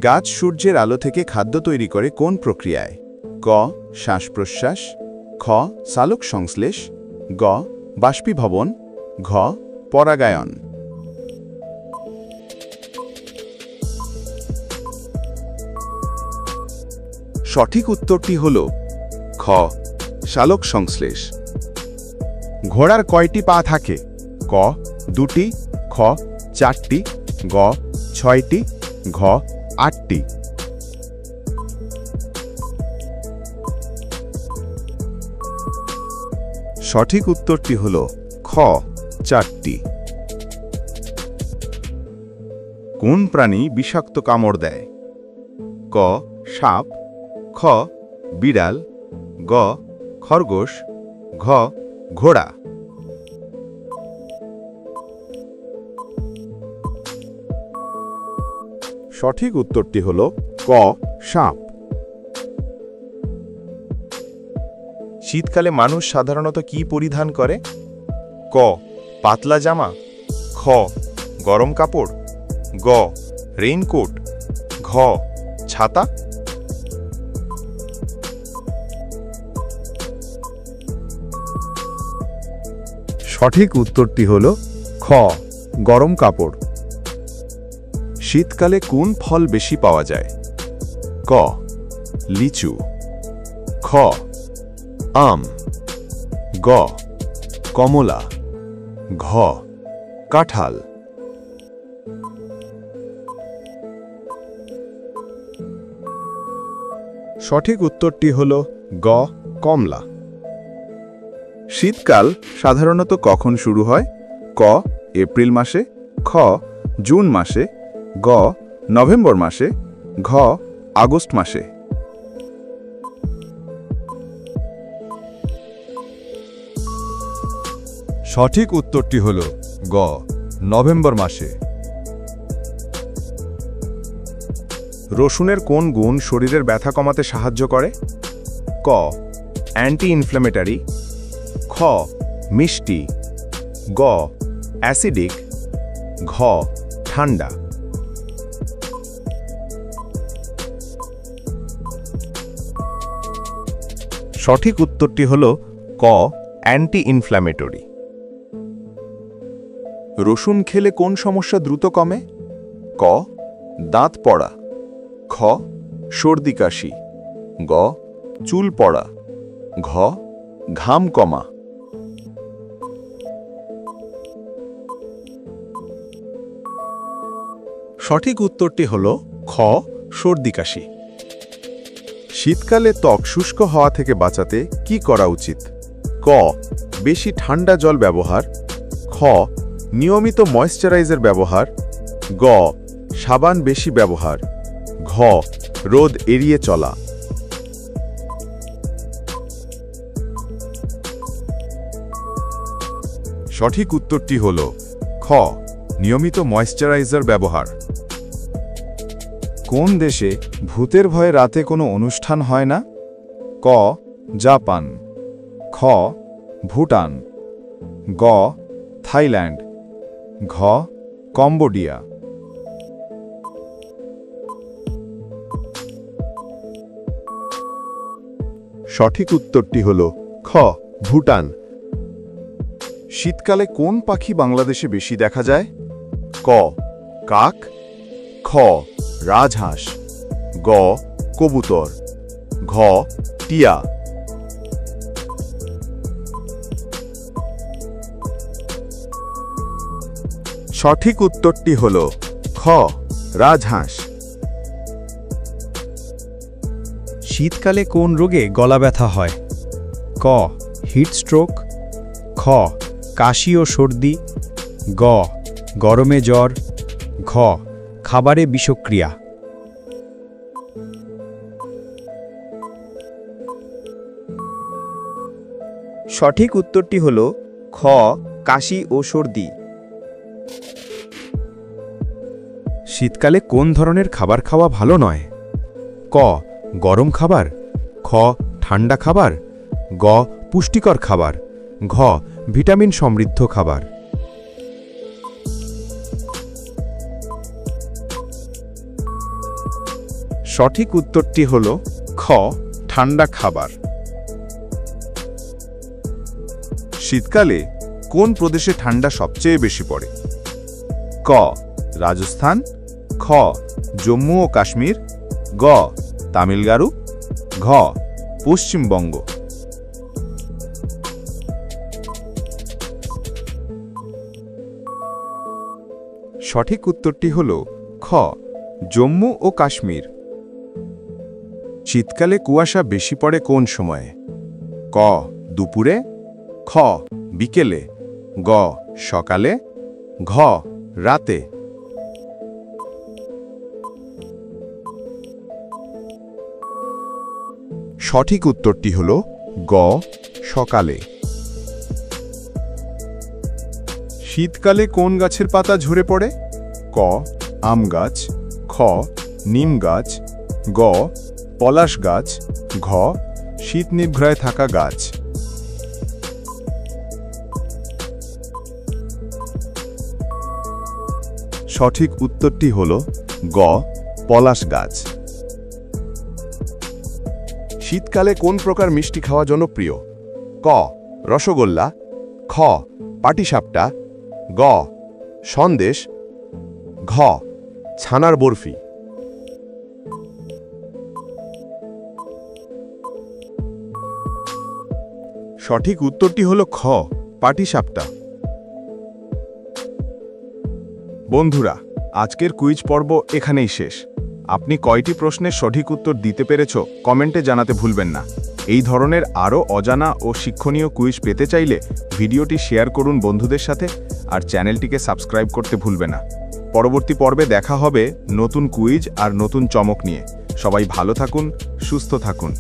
গাছ সূর্যের আলো থেকে খাদ্য তৈরি করে কোন প্রক্রিয়ায়? ক শ্বাস প্রশ্বাস, খ সালোক সংশ্লেষ, গ বাষ্পীভবন, ঘ পরাগায়ন। সঠিক উত্তরটি হল খ সালোক সংশ্লেষ। ঘোড়ার কয়টি পা থাকে? ক দুটি, খ চারটি, গ ছয়টি, ঘ আটটি। সঠিক উত্তরটি হল খ চারটি। কোন প্রাণী বিষাক্ত কামড় দেয়? ক সাপ, খ বিড়াল, গ খরগোশ, ঘ ঘোড়া। সঠিক উত্তরটি হল ক সাপ। শীতকালে মানুষ সাধারণত কি পরিধান করে? ক পাতলা জামা, খ গরম কাপড়, গ রেইনকোট, ঘ ছাতা। সঠিক উত্তরটি হল খ গরম কাপড়। শীতকালে কোন ফল বেশি পাওয়া যায়? ক লিচু, খ আম, গ কমলা, ঘ কাঁঠাল। সঠিক উত্তরটি হল গ কমলা। শীতকাল সাধারণত কখন শুরু হয়? ক এপ্রিল মাসে, খ জুন মাসে, গ নভেম্বর মাসে, ঘ আগস্ট মাসে। সঠিক উত্তরটি হল গ নভেম্বর মাসে। রসুনের কোন গুণ শরীরের ব্যথা কমাতে সাহায্য করে? ক অ্যান্টি ইনফ্ল্যামেটরি, খ মিষ্টি, গ অ্যাসিডিক, ঘ ঠান্ডা। সঠিক উত্তরটি হল ক অ্যান্টি ইনফ্ল্যামেটরি। রসুন খেলে কোন সমস্যা দ্রুত কমে? ক দাঁত পড়া, খ সর্দি কাশি, গ চুল পড়া, ঘ ঘাম কমা। সঠিক উত্তরটি হল খ সর্দি কাশি। শীতকালে ত্বক শুষ্ক হওয়া থেকে বাঁচাতে কি করা উচিত? ক বেশি ঠান্ডা জল ব্যবহার, খ নিয়মিত ময়েশ্চারাইজার ব্যবহার, গ সাবান বেশি ব্যবহার, ঘ রোদ এড়িয়ে চলা। সঠিক উত্তরটি হল খ নিয়মিত ময়েশ্চারাইজার ব্যবহার। কোন দেশে ভূতের ভয়ে রাতে কোনো অনুষ্ঠান হয় না? ক জাপান, খ ভুটান, গ থাইল্যান্ড, ঘ কম্বোডিয়া। সঠিক উত্তরটি হল খ ভুটান। শীতকালে কোন পাখি বাংলাদেশে বেশি দেখা যায়? ক কাক, খ রাজহাঁস, গ কবুতর, ঘ টিয়া। সঠিক উত্তরটি হল খ রাজহাঁস। শীতকালে কোন রোগে গলা ব্যথা হয়? ক হিটস্ট্রোক, খ কাশি ও সর্দি, গ গরমে জ্বর, ঘ খাবারে বিষক্রিয়া। সঠিক উত্তরটি হল খ কাশি ও সর্দি। শীতকালে কোন ধরনের খাবার খাওয়া ভালো নয়? ক গরম খাবার, খ ঠান্ডা খাবার, গ পুষ্টিকর খাবার, ঘ ভিটামিন সমৃদ্ধ খাবার। সঠিক উত্তরটি হল খ ঠান্ডা খাবার। শীতকালে কোন প্রদেশে ঠান্ডা সবচেয়ে বেশি পড়ে? ক রাজস্থান, খ জম্মু ও কাশ্মীর, গ তামিলনাড়ু, ঘ পশ্চিমবঙ্গ। সঠিক উত্তরটি হল খ জম্মু ও কাশ্মীর। শীতকালে কুয়াশা বেশি পড়ে কোন সময়ে? ক দুপুরে, খ বিকেলে, গ সকালে, ঘ রাতে। সঠিক উত্তরটি হল গ সকালে। শীতকালে কোন গাছের পাতা ঝরে পড়ে? ক আম গাছ, খ নিম গাছ, গ পলাশ গাছ, ঘ শীত নিভৃয় থাকা গাছ। সঠিক উত্তরটি হল গ পলাশ গাছ। শীতকালে কোন প্রকার মিষ্টি খাওয়া জনপ্রিয়? ক রসগোল্লা, খ পাটিসাপটা, গ সন্দেশ, ঘ ছানার বরফি। সঠিক উত্তরটি হল খ পাটিসাপটা। বন্ধুরা, আজকের কুইজ পর্ব এখানেই শেষ। আপনি কয়টি প্রশ্নের সঠিক উত্তর দিতে পেরেছ কমেন্টে জানাতে ভুলবেন না। এই ধরনের আরও অজানা ও শিক্ষণীয় কুইজ পেতে চাইলে ভিডিওটি শেয়ার করুন বন্ধুদের সাথে, আর চ্যানেলটিকে সাবস্ক্রাইব করতে ভুলবে না। পরবর্তী পর্বে দেখা হবে নতুন কুইজ আর নতুন চমক নিয়ে। সবাই ভালো থাকুন, সুস্থ থাকুন।